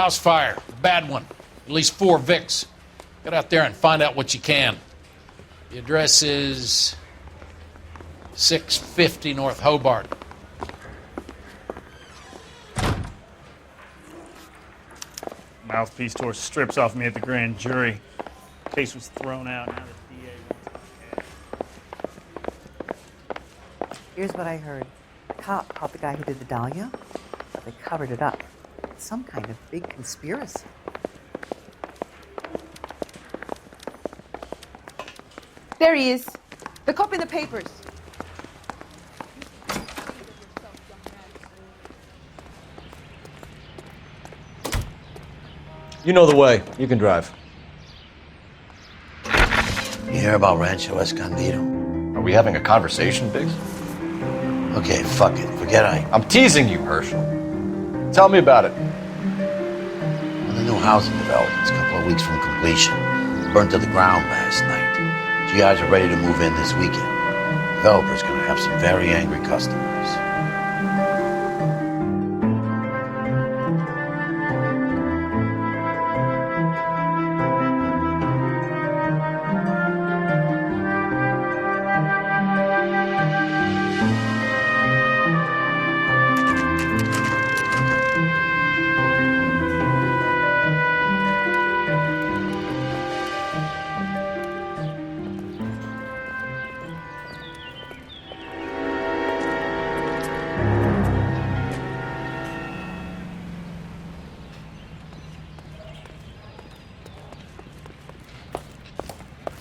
House fire. Bad one. At least 4 Vicks. Get out there and find out what you can. The address is 650 North Hobart. Mouthpiece tore strips off me at the grand jury. Case was thrown out. Now the DA wants my cash. Here's what I heard. The cop caught the guy who did the Dahlia, but they covered it up. It's some kind of big conspiracy. There he is. The cop in the papers. You know the way. You can drive. You hear about Rancho Escondido? Are we having a conversation, Biggs? Okay, fuck it. Forget I'm teasing you, Herschel. Tell me about it. Well, the new housing development's a couple of weeks from completion. Burnt to the ground last night. GIs are ready to move in this weekend. Developer's gonna have some very angry customers.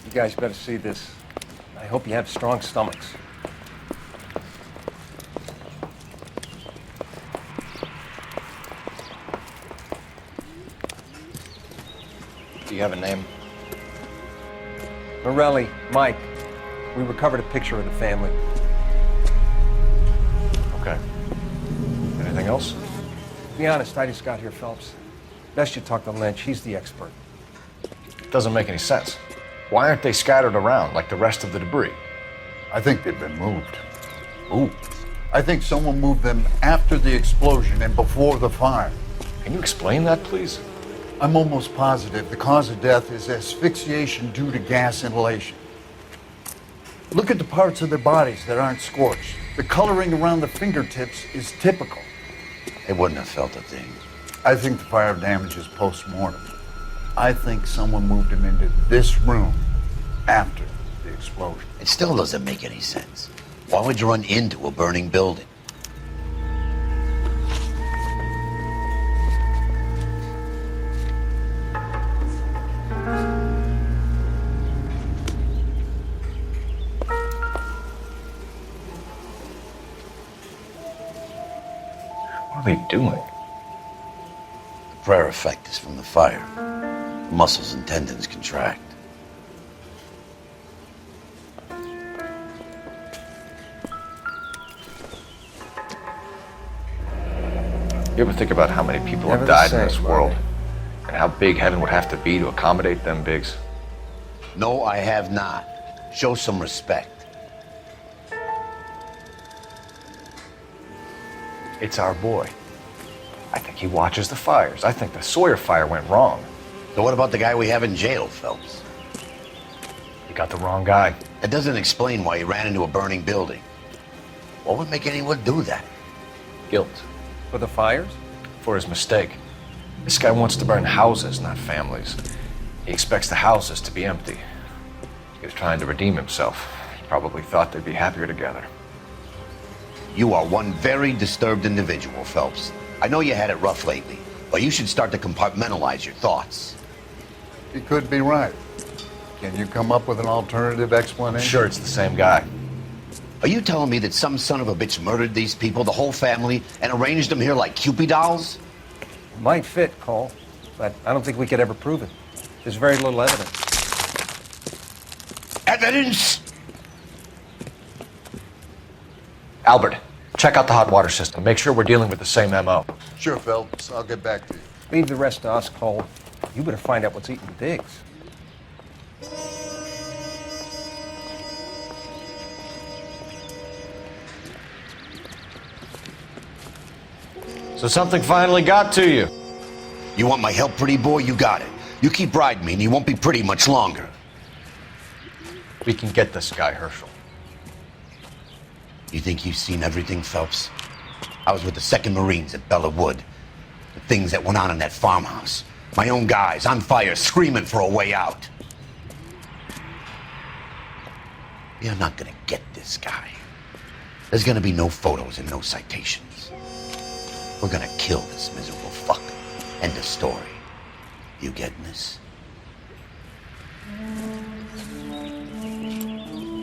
You guys better see this. I hope you have strong stomachs. Do you have a name? Morelli, Mike. We recovered a picture of the family. Okay. Anything else? To be honest, I just got here, Phelps. Best you talk to Lynch. He's the expert. Doesn't make any sense. Why aren't they scattered around like the rest of the debris? I think they've been moved. Ooh. I think someone moved them after the explosion and before the fire. Can you explain that, please? I'm almost positive the cause of death is asphyxiation due to gas inhalation. Look at the parts of their bodies that aren't scorched. The coloring around the fingertips is typical. They wouldn't have felt a thing. I think the fire damage is post-mortem. I think someone moved him into this room after the explosion. It still doesn't make any sense. Why would you run into a burning building? What are they doing? The prayer effect is from the fire. Muscles and tendons contract. You ever think about how many people Never have the died in same, this world? Bobby. And how big heaven would have to be to accommodate them, Biggs? No, I have not. Show some respect. It's our boy. I think he watches the fires. I think the Sawyer fire went wrong. So what about the guy we have in jail, Phelps? You got the wrong guy. That doesn't explain why he ran into a burning building. What would make anyone do that? Guilt. For the fires? For his mistake. This guy wants to burn houses, not families. He expects the houses to be empty. He was trying to redeem himself. He probably thought they'd be happier together. You are one very disturbed individual, Phelps. I know you had it rough lately, but you should start to compartmentalize your thoughts. He could be right. Can you come up with an alternative explanation? Sure, it's the same guy. Are you telling me that some son of a bitch murdered these people, the whole family, and arranged them here like Cupid dolls? Might fit, Cole, but I don't think we could ever prove it. There's very little evidence. Evidence? Albert, check out the hot water system. Make sure we're dealing with the same MO. Sure, Phelps. I'll get back to you. Leave the rest to us, Cole. You better find out what's eating Biggs. So something finally got to you. You want my help, pretty boy? You got it. You keep riding me and you won't be pretty much longer. We can get this guy, Herschel. You think you've seen everything, Phelps? I was with the 2nd Marines at Bella Wood. The things that went on in that farmhouse. My own guys on fire, screaming for a way out. You're not gonna get this guy. There's gonna be no photos and no citations. We're gonna kill this miserable fuck. End of story. You getting this?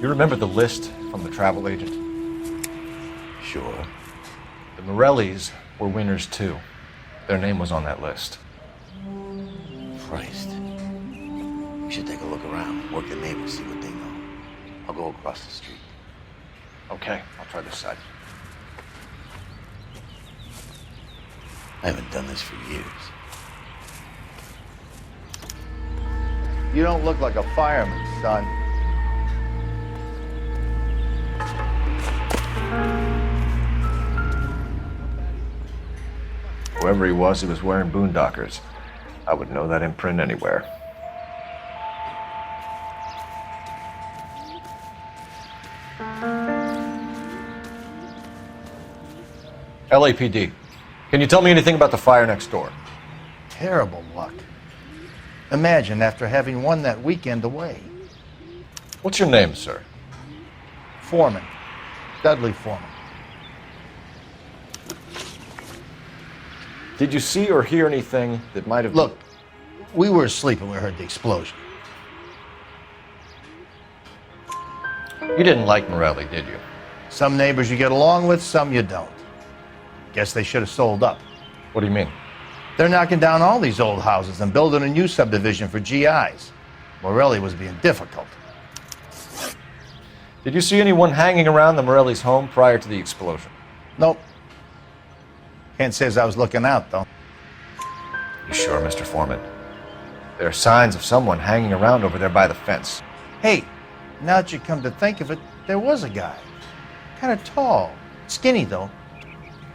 You remember the list from the travel agent? Sure. The Morellis were winners too. Their name was on that list. Christ. You should take a look around, work the neighbors, see what they know. I'll go across the street. Okay, I'll try this side. I haven't done this for years. You don't look like a fireman, son. Whoever he was wearing boondockers. I would know that imprint anywhere. LAPD, can you tell me anything about the fire next door? Terrible luck. Imagine after having won that weekend away. What's your name, sir? Foreman. Dudley Foreman. Did you see or hear anything that might have... Look, we were asleep when we heard the explosion. You didn't like Morelli, did you? Some neighbors you get along with, some you don't. Guess they should have sold up. What do you mean? They're knocking down all these old houses and building a new subdivision for GIs. Morelli was being difficult. Did you see anyone hanging around the Morelli's home prior to the explosion? Nope. Can't say as I was looking out, though. You sure, Mr. Foreman? There are signs of someone hanging around over there by the fence. Hey, now that you come to think of it, there was a guy. Kind of tall. Skinny, though.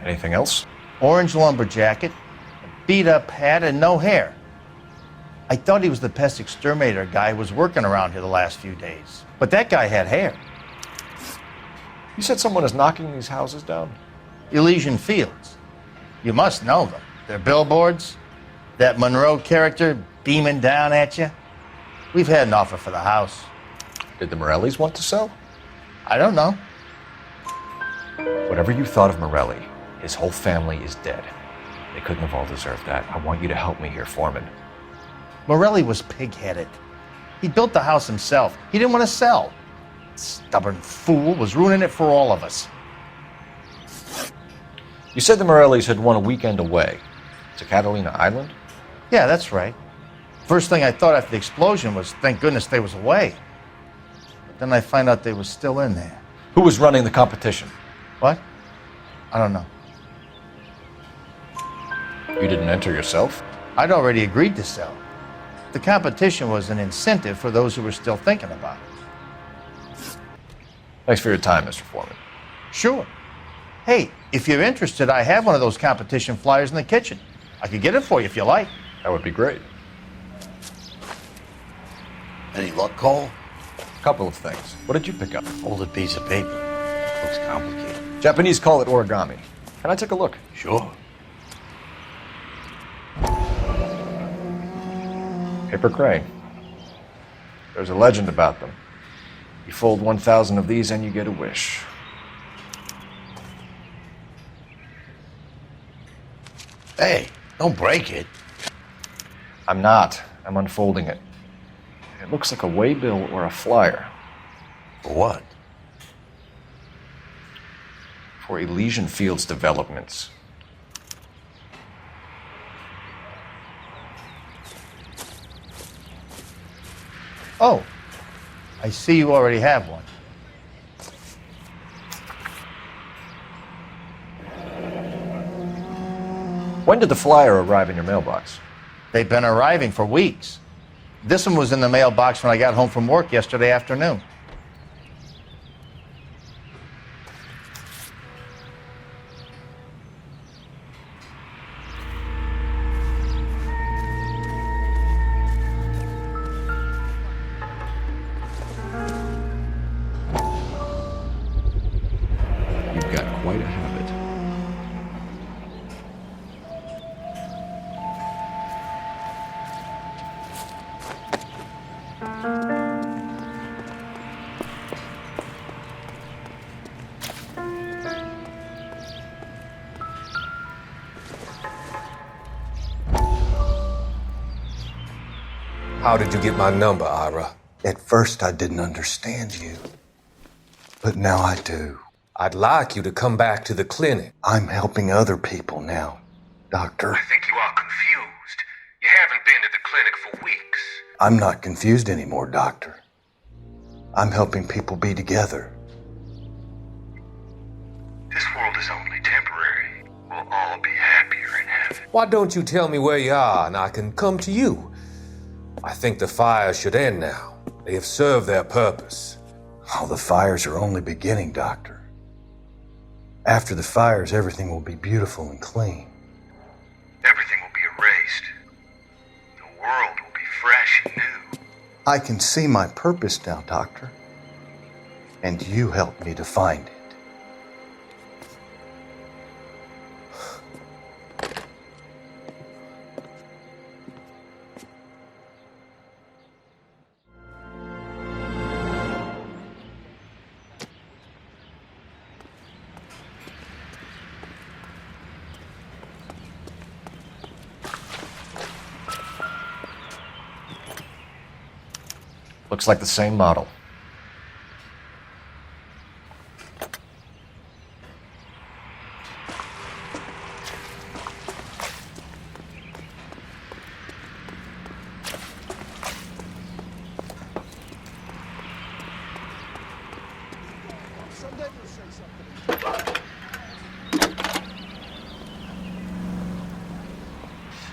Anything else? Orange lumber jacket, a beat-up hat, and no hair. I thought he was the pest exterminator guy who was working around here the last few days. But that guy had hair. You said someone is knocking these houses down? Elysian Fields. You must know them. Their billboards, that Monroe character beaming down at you. We've had an offer for the house. Did the Morellis want to sell? I don't know. Whatever you thought of Morelli, his whole family is dead. They couldn't have all deserved that. I want you to help me here, Foreman. Morelli was pig-headed. He built the house himself. He didn't want to sell. Stubborn fool was ruining it for all of us. You said the Morellis had won a weekend away to Catalina Island? Yeah, that's right. First thing I thought after the explosion was, thank goodness they was away. But then I find out they was still in there. Who was running the competition? What? I don't know. You didn't enter yourself? I'd already agreed to sell. The competition was an incentive for those who were still thinking about it. Thanks for your time, Mr. Foreman. Sure. Hey, if you're interested, I have one of those competition flyers in the kitchen. I could get it for you if you like. That would be great. Any luck, Cole? A couple of things. What did you pick up? Folded piece of paper. Looks complicated. Japanese call it origami. Can I take a look? Sure. Paper crane. There's a legend about them. You fold 1,000 of these and you get a wish. Hey, don't break it. I'm not. I'm unfolding it. It looks like a waybill or a flyer. For what? For Elysian Fields developments. Oh, I see you already have one. When did the flyer arrive in your mailbox? They've been arriving for weeks. This one was in the mailbox when I got home from work yesterday afternoon. How did you get my number, Ira? At first, I didn't understand you. But now I do. I'd like you to come back to the clinic. I'm helping other people now, Doctor. I think you are confused. You haven't been to the clinic for weeks. I'm not confused anymore, Doctor. I'm helping people be together. This world is only temporary. We'll all be happier in heaven. Why don't you tell me where you are and I can come to you? I think the fires should end now. They have served their purpose. Oh, the fires are only beginning, Doctor. After the fires, everything will be beautiful and clean. Everything will be erased. The world will be fresh and new. I can see my purpose now, Doctor. And you helped me to find it. Looks like the same model.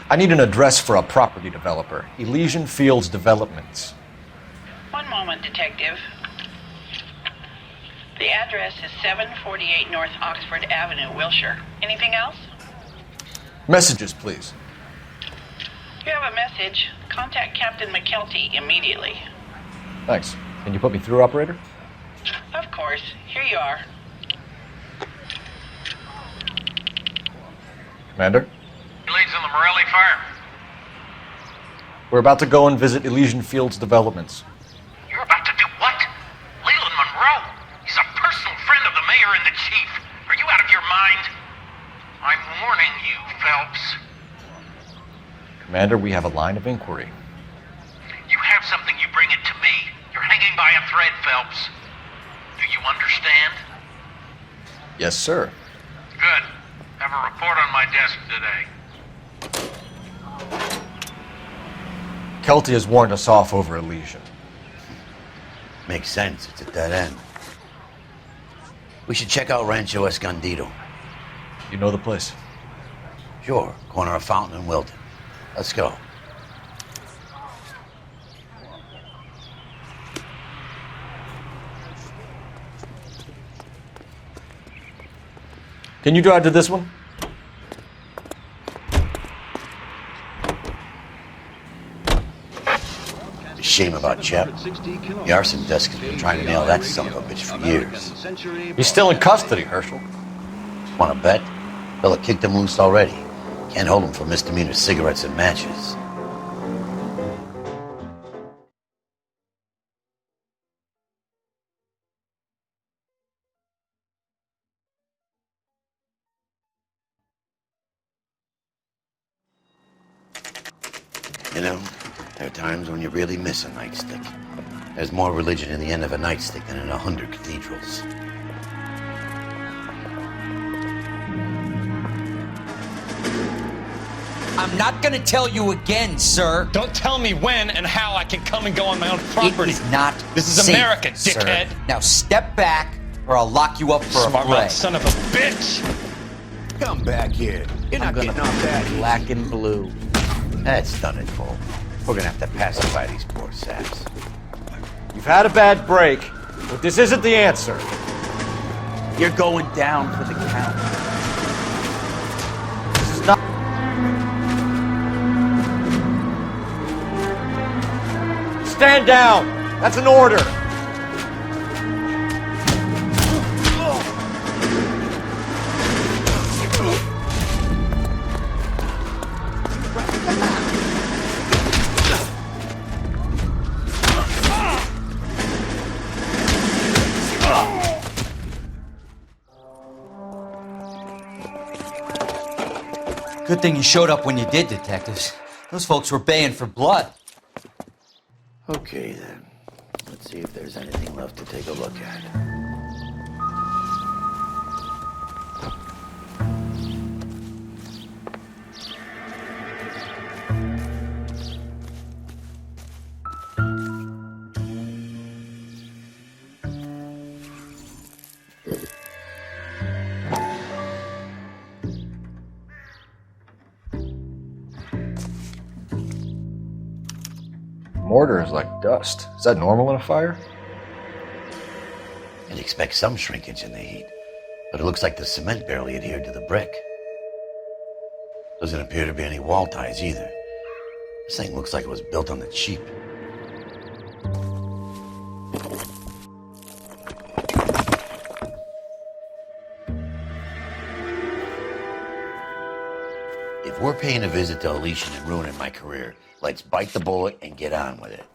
I need an address for a property developer. Elysian Fields Developments. One moment, Detective. The address is 748 North Oxford Avenue, Wilshire. Anything else? Messages, please. You have a message. Contact Captain McKelty immediately. Thanks. Can you put me through, operator? Of course. Here you are. Commander? Leads on the Morelli fire. We're about to go and visit Elysian Fields Developments. You're about to do what? Leland Monroe. He's a personal friend of the mayor and the chief. Are you out of your mind? I'm warning you, Phelps. Commander, we have a line of inquiry. You have something, you bring it to me. You're hanging by a thread, Phelps. Do you understand? Yes, sir. Good. Have a report on my desk today. Kelty has warned us off over Elysian. Makes sense. It's a dead end. We should check out Rancho Escondido. You know the place? Sure. Corner of Fountain and Wilton. Let's go. Can you drive to this one? Shame about Chep. The arson desk has been trying to nail that son of a bitch for years. He's still in custody, Herschel. Want to bet? Fella kicked him loose already. Can't hold him for misdemeanor cigarettes and matches. You know, there are times when you really miss a nightstick. There's more religion in the end of a nightstick than in 100 cathedrals. I'm not gonna tell you again, sir. Don't tell me when and how I can come and go on my own property. It is not This is safe, America, dickhead. Sir. Now step back, or I'll lock you up for Smart a fray. mouth son of a bitch! Come back here. You're not getting off that black and blue. That's done it, Cole. We're gonna have to pacify these poor saps. You've had a bad break, but this isn't the answer. You're going down for the count. This is not... Stand down! That's an order! Good thing you showed up when you did, detectives. Those folks were baying for blood. Okay, then. Let's see if there's anything left to take a look at. Mortar is like dust. Is that normal in a fire? You'd expect some shrinkage in the heat, but it looks like the cement barely adhered to the brick. Doesn't appear to be any wall ties either. This thing looks like it was built on the cheap. If we're paying a visit to Elysian and ruining my career, let's bite the bullet and get on with it.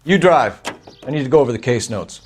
You drive. I need to go over the case notes.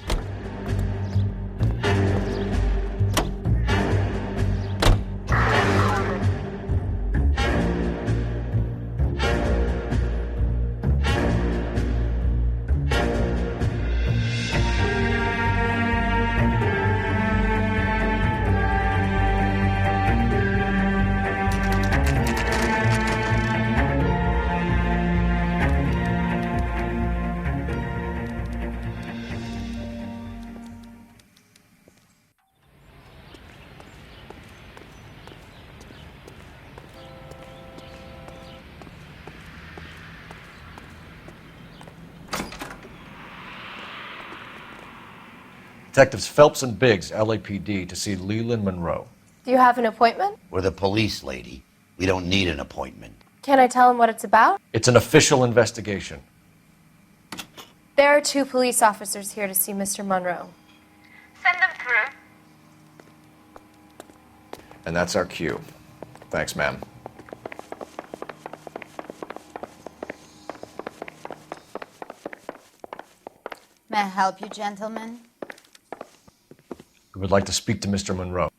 Detectives Phelps and Biggs, LAPD, to see Leland Monroe. Do you have an appointment? We're the police, lady. We don't need an appointment. Can I tell him what it's about? It's an official investigation. There are 2 police officers here to see Mr. Monroe. Send them through. And that's our cue. Thanks, ma'am. May I help you, gentlemen? We would like to speak to Mr. Monroe.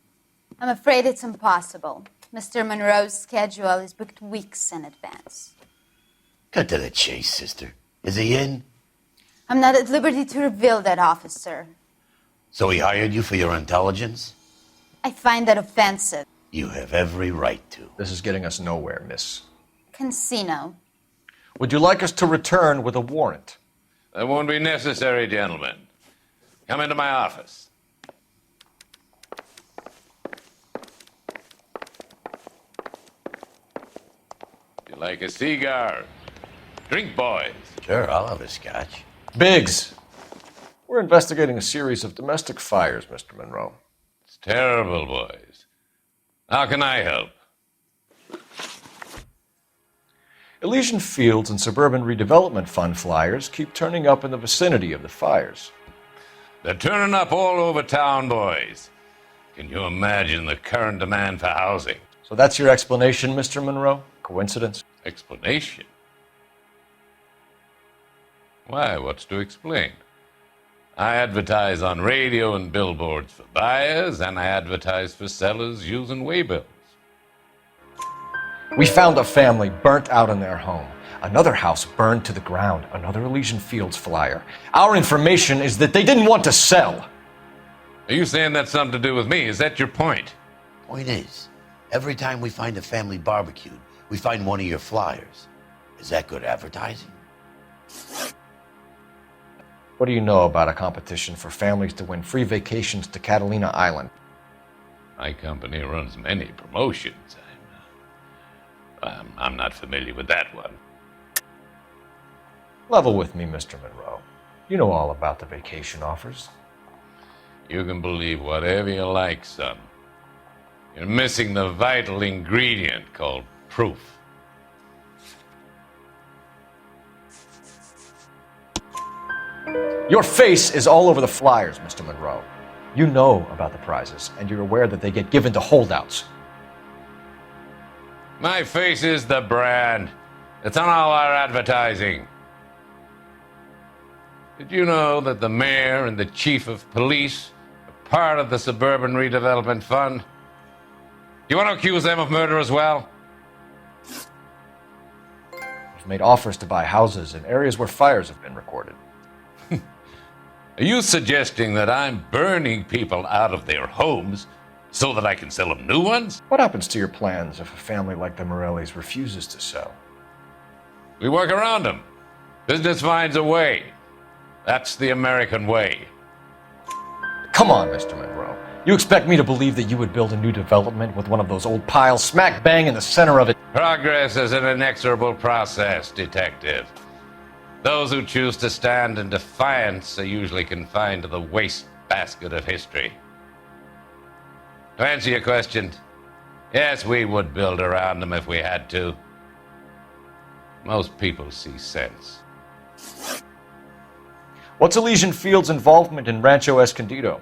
I'm afraid it's impossible. Mr. Monroe's schedule is booked weeks in advance. Cut to the chase, sister. Is he in? I'm not at liberty to reveal that, officer. So he hired you for your intelligence? I find that offensive. You have every right to. This is getting us nowhere, miss. Casino. Would you like us to return with a warrant? That won't be necessary, gentlemen. Come into my office. You like a cigar? Drink, boys. Sure, I'll have a scotch. Biggs, we're investigating a series of domestic fires, Mr. Monroe. It's terrible, boys. How can I help? Elysian Fields and Suburban Redevelopment Fund flyers keep turning up in the vicinity of the fires. They're turning up all over town, boys. Can you imagine the current demand for housing? So that's your explanation, Mr. Monroe? Coincidence? Explanation? Why, what's to explain? I advertise on radio and billboards for buyers, and I advertise for sellers using waybills. We found a family burnt out in their home. Another house burned to the ground. Another Elysian Fields flyer. Our information is that they didn't want to sell. Are you saying that's something to do with me? Is that your point? Point is, every time we find a family barbecued, we find one of your flyers. Is that good advertising? What do you know about a competition for families to win free vacations to Catalina Island? My company runs many promotions. I'm not familiar with that one. Level with me, Mr. Monroe. You know all about the vacation offers. You can believe whatever you like, son. You're missing the vital ingredient called proof. Your face is all over the flyers, Mr. Monroe. You know about the prizes, and you're aware that they get given to holdouts. My face is the brand. It's on all our advertising. Did you know that the mayor and the chief of police are part of the Suburban Redevelopment Fund? Do you want to accuse them of murder as well? We've made offers to buy houses in areas where fires have been recorded. Are you suggesting that I'm burning people out of their homes so that I can sell them new ones? What happens to your plans if a family like the Morellis refuses to sell? We work around them. Business finds a way. That's the American way. Come on, Mr. Monroe. You expect me to believe that you would build a new development with one of those old piles smack bang in the center of it? Progress is an inexorable process, Detective. Those who choose to stand in defiance are usually confined to the wastebasket of history. To answer your question, yes, we would build around them if we had to. Most people see sense. What's Elysian Field's involvement in Rancho Escondido?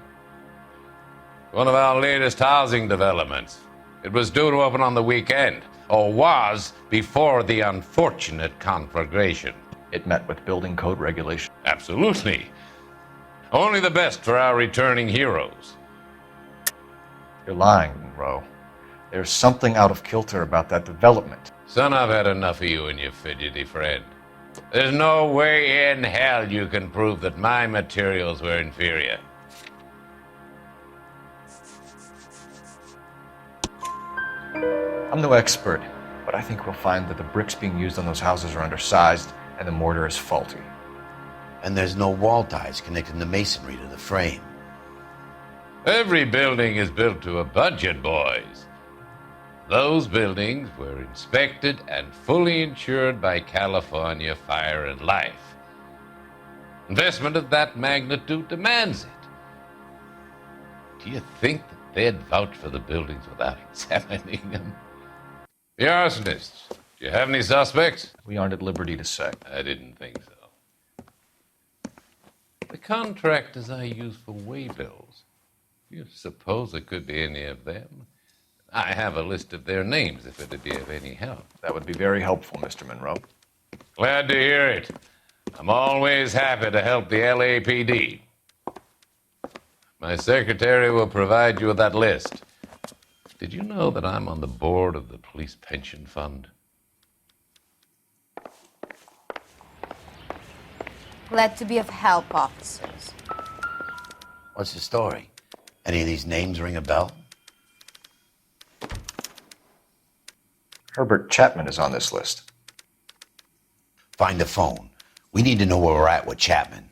One of our latest housing developments. It was due to open on the weekend, or was before the unfortunate conflagration. It met with building code regulation. Absolutely. Only the best for our returning heroes. You're lying, Monroe. There's something out of kilter about that development. Son, I've had enough of you and your fidgety friend. There's no way in hell you can prove that my materials were inferior. I'm no expert, but I think we'll find that the bricks being used on those houses are undersized and the mortar is faulty. And there's no wall ties connecting the masonry to the frame. Every building is built to a budget, boys. Those buildings were inspected and fully insured by California Fire and Life. Investment of that magnitude demands it. Do you think that they'd vouch for the buildings without examining them? The arsonists, do you have any suspects? We aren't at liberty to say. I didn't think so. The contractors I use for waybills, you suppose it could be any of them? I have a list of their names if it'd be of any help. That would be very helpful, Mr. Monroe. Glad to hear it. I'm always happy to help the LAPD. My secretary will provide you with that list. Did you know that I'm on the board of the Police Pension Fund? Glad to be of help, officers. What's the story? Any of these names ring a bell? Herbert Chapman is on this list. Find the phone. We need to know where we're at with Chapman.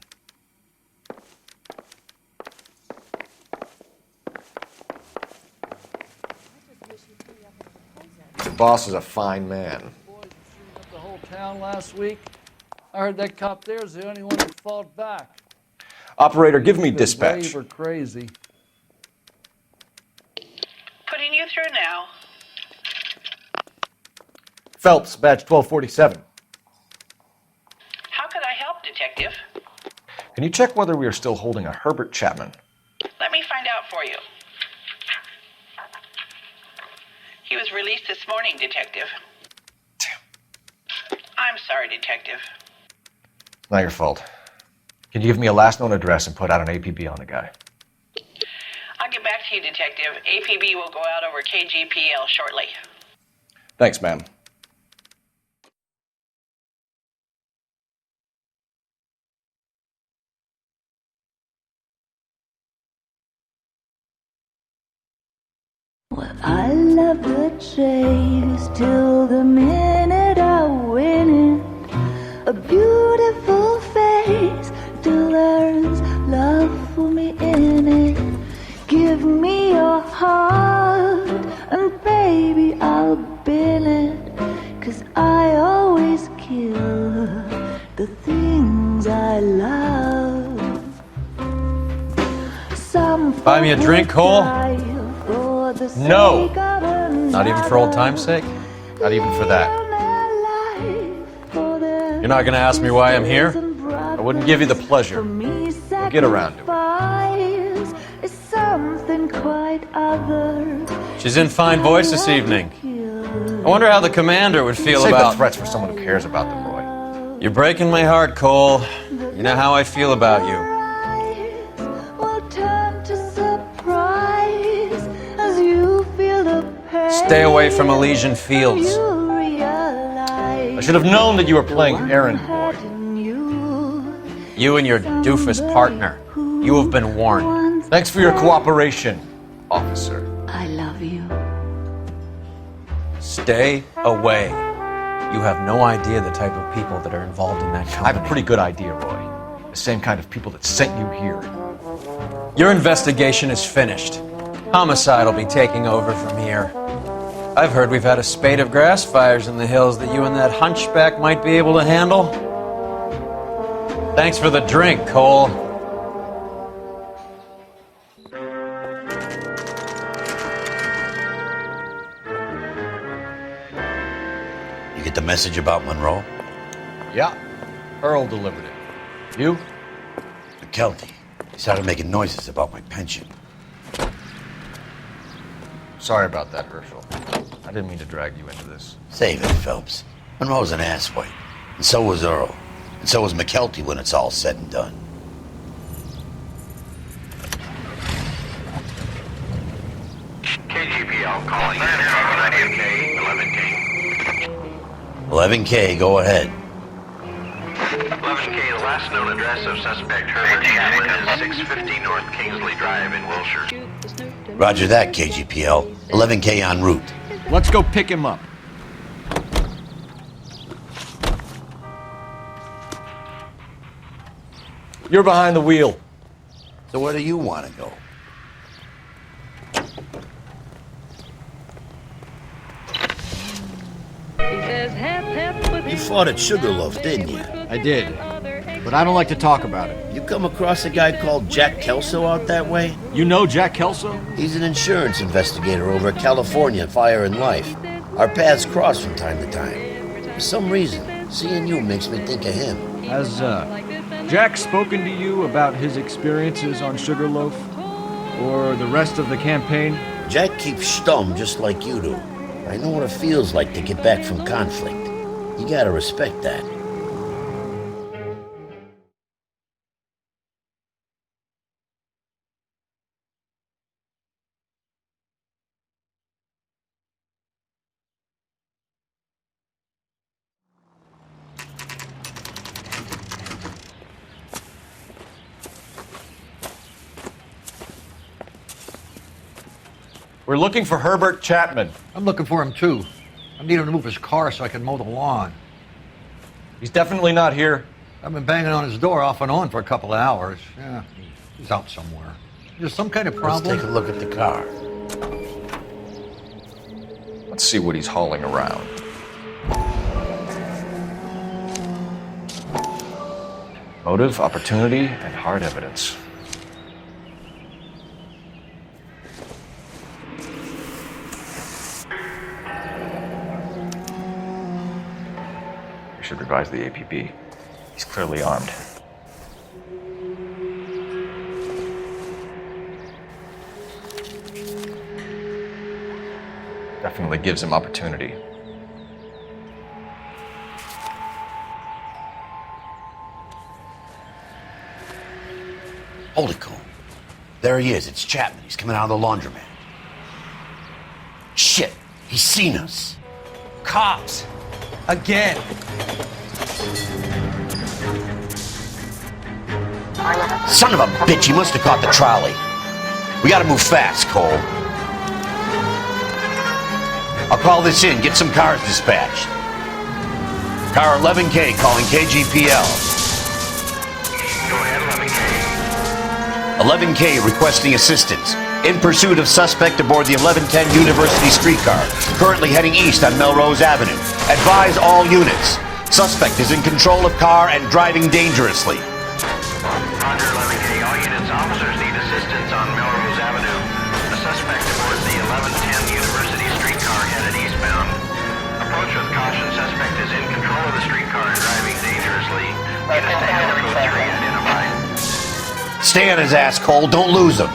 Your boss is a fine man. The whole town last week. I heard that cop there is the only one who fought back. Operator, give me dispatch. Brave or crazy. Putting you through now. Phelps, badge 1247. How could I help, Detective? Can you check whether we are still holding a Herbert Chapman? Let me find out for you. He was released this morning, Detective. Damn. I'm sorry, Detective. Not your fault. Can you give me a last known address and put out an APB on the guy? I'll get back to you, Detective. APB will go out over KGPL shortly. Thanks, ma'am. Well, I love the chase till the minute I win it. A beautiful face till there's love for me in it. Give me your heart and baby I'll bill it. 'Cause I always kill the things I love. Some Buy me a drink, Cole? No. Not even for old time's sake? Not even for that. You're not gonna ask me why I'm here? I wouldn't give you the pleasure. Me, We'll get around to it. sacrifice is something quite other. She's in fine voice this evening. I wonder how the commander would feel Save about... the threats for someone who cares about them, Roy. You're breaking my heart, Cole. You know how I feel about you. Will turn to surprise as you feel the pain. Stay away from Elysian Fields. You realize I should have known that you were playing errand boy. You and your doofus partner. You have been warned. Thanks for your cooperation, officer. I love you. Stay away. You have no idea the type of people that are involved in that company. I have a pretty good idea, Roy. The same kind of people that sent you here. Your investigation is finished. Homicide will be taking over from here. I've heard we've had a spate of grass fires in the hills that you and that hunchback might be able to handle. Thanks for the drink, Cole. You get the message about Monroe? Yeah, Earl delivered it. You? McKelty. He started making noises about my pension. Sorry about that, Herschel. I didn't mean to drag you into this. Save it, Phelps. Monroe's an asswipe. And so was Earl. And so was McKelty when it's all said and done. KGPL calling. 90K, 11K. 11K, go ahead. 11K, the last known address of suspect Herbert Chapman is 650 North Kingsley Drive in Wilshire. Roger that, KGPL. 11K en route. Let's go pick him up. You're behind the wheel. So where do you want to go? You fought at Sugarloaf, didn't you? I did, but I don't like to talk about it. You come across a guy called Jack Kelso out that way? You know Jack Kelso? He's an insurance investigator over at California Fire and Life. Our paths cross from time to time. For some reason, seeing you makes me think of him. Has Jack spoken to you about his experiences on Sugarloaf? Or the rest of the campaign? Jack keeps stum just like you do. I know what it feels like to get back from conflict. You gotta respect that. We're looking for Herbert Chapman. I'm looking for him too. I need him to move his car so I can mow the lawn. He's definitely not here. I've been banging on his door off and on for a couple of hours. Yeah, he's out somewhere. There's some kind of problem. Let's take a look at the car. Let's see what he's hauling around. Motive, opportunity, and hard evidence. We should revise the APB. He's clearly armed. Definitely gives him opportunity. Hold it, Cole. There he is. It's Chapman. He's coming out of the laundromat. Shit! He's seen us. Cops! Again! Son of a bitch, he must have caught the trolley. We gotta move fast, Cole. I'll call this in, get some cars dispatched. Car 11K calling KGPL. Go ahead, 11K. 11K requesting assistance. In pursuit of suspect aboard the 1110 University streetcar, currently heading east on Melrose Avenue. Advise all units. Suspect is in control of car and driving dangerously. Roger, 11K. All units, officers need assistance on Melrose Avenue. The suspect aboard the 1110 University streetcar headed eastbound. Approach with caution. Suspect is in control of the streetcar and driving dangerously. Units to handle code 3. Stay on his ass, Cole. Don't lose him.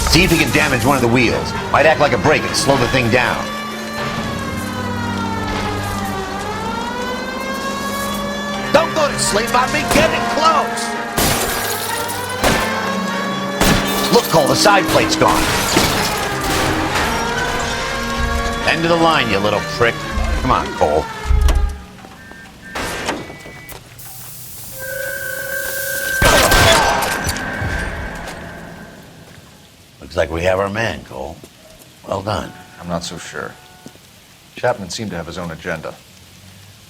See if he can damage one of the wheels. Might act like a brake and slow the thing down. Don't go to sleep on me. Getting close. Look, Cole, the side plate's gone. End of the line, you little prick. Come on, Cole. Looks like we have our man, Cole. Well done. I'm not so sure. Chapman seemed to have his own agenda.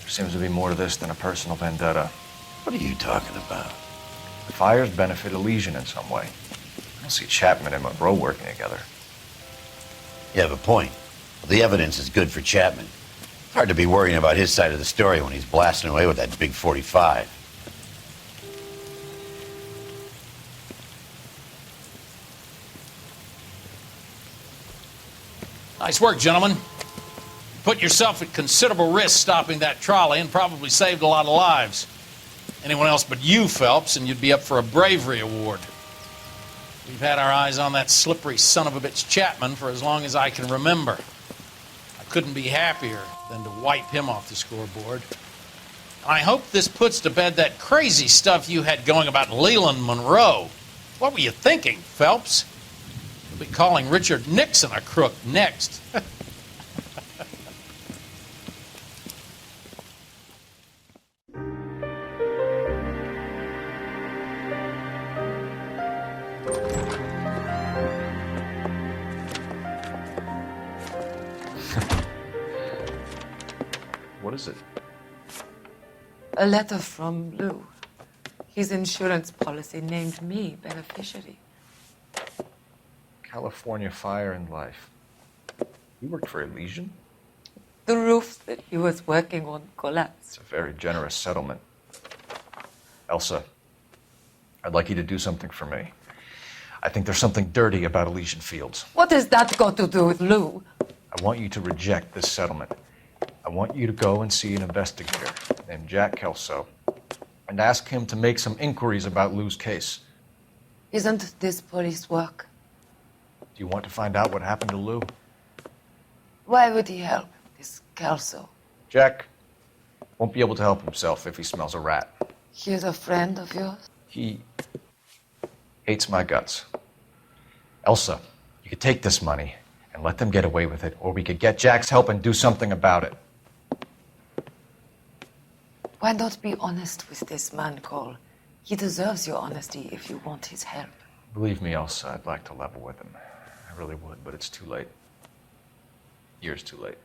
There seems to be more to this than a personal vendetta. What are you talking about? The fires benefit Elysian in some way. I don't see Chapman and Monroe working together. You have a point. Well, the evidence is good for Chapman. Hard to be worrying about his side of the story when he's blasting away with that big 45. Nice work, gentlemen. You put yourself at considerable risk stopping that trolley and probably saved a lot of lives. Anyone else but you, Phelps, and you'd be up for a bravery award. We've had our eyes on that slippery son of a bitch Chapman for as long as I can remember. I couldn't be happier than to wipe him off the scoreboard. I hope this puts to bed that crazy stuff you had going about Leland Monroe. What were you thinking, Phelps? You'll be calling Richard Nixon a crook next. What is it? A letter from Lou. His insurance policy named me beneficiary. California Fire and Life. You worked for Elysian? The roof that he was working on collapsed. It's a very generous settlement. Elsa, I'd like you to do something for me. I think there's something dirty about Elysian Fields. What has that got to do with Lou? I want you to reject this settlement. I want you to go and see an investigator named Jack Kelso and ask him to make some inquiries about Lou's case. Isn't this police work? Do you want to find out what happened to Lou? Why would he help this Kelso? Jack won't be able to help himself if he smells a rat. He's a friend of yours? He hates my guts. Elsa, you could take this money and let them get away with it, or we could get Jack's help and do something about it. Why not be honest with this man, Cole? He deserves your honesty if you want his help. Believe me, Elsa, I'd like to level with him. I really would, but it's too late. Years too late.